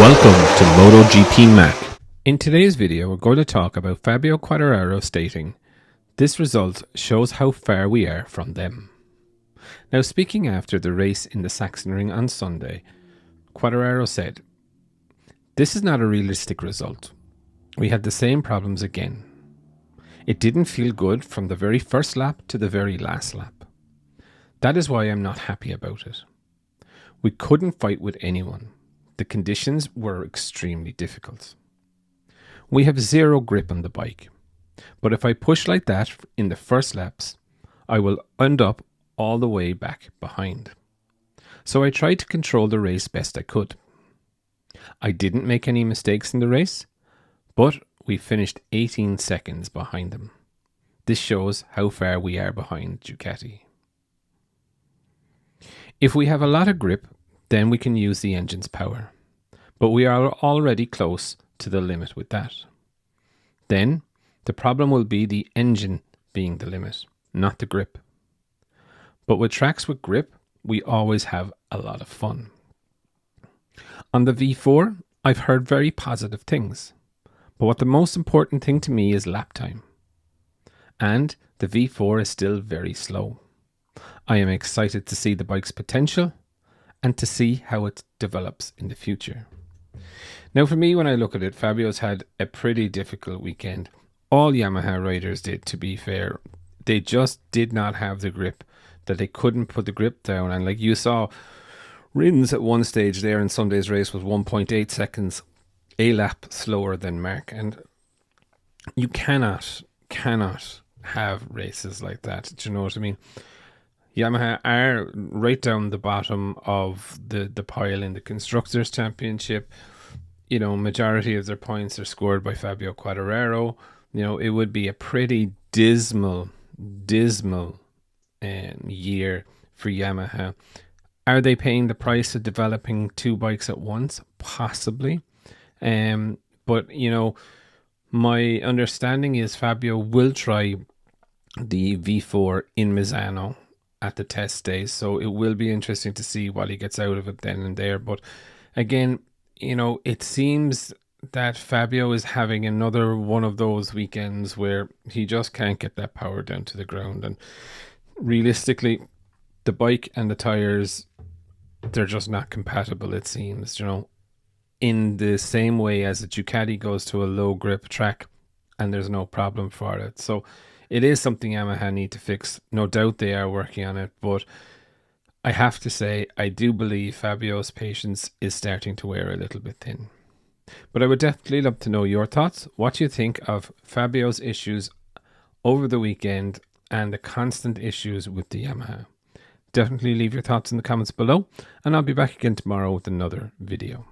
Welcome to Motogp Mac. In today's video, we're going to talk about Fabio Quartararo stating, "This result shows how far we are from them." Now, speaking after the race in the Sachsenring on Sunday, Quartararo said, "This is not a realistic result. We had the same problems again. It didn't feel good from the very first lap to the very last lap. That is why I'm not happy about it. We couldn't fight with anyone. The conditions were extremely difficult. We have zero grip on the bike. But if I push like that in the first laps, I will end up all the way back behind. So I tried to control the race best I could. I didn't make any mistakes in the race, but we finished 18 seconds behind them. This shows how far we are behind Ducati. If we have a lot of grip, then we can use the engine's power. But we are already close to the limit with that. Then the problem will be the engine being the limit, not the grip. But with tracks with grip, we always have a lot of fun. On the V4, I've heard very positive things. But what the most important thing to me is lap time. And the V4 is still very slow. I am excited to see the bike's potential and to see how it develops in the future. Now, for me, when I look at it, Fabio's had a pretty difficult weekend. All Yamaha riders did, to be fair. They just did not have the grip, that they couldn't put the grip down. And like you saw, Rins at one stage there in Sunday's race was 1.8 seconds a lap slower than Mark. And you cannot have races like that. Do you know what I mean? Yamaha are right down the bottom of the pile in the Constructors' Championship. You know, majority of their points are scored by Fabio Quartararo. You know, it would be a pretty dismal year for Yamaha. Are they paying the price of developing two bikes at once? Possibly. But, you know, my understanding is Fabio will try the V4 in Misano at the test days, so it will be interesting to see what he gets out of it then and there. But again, you know, it seems that Fabio is having another one of those weekends where he just can't get that power down to the ground. And realistically, the bike and the tires, they're just not compatible, it seems, you know, in the same way as a Ducati goes to a low grip track and there's no problem for it. So it is something Yamaha need to fix. No doubt they are working on it, but I have to say, I do believe Fabio's patience is starting to wear a little bit thin. But I would definitely love to know your thoughts. What you think of Fabio's issues over the weekend and the constant issues with the Yamaha. Definitely leave your thoughts in the comments below, and I'll be back again tomorrow with another video.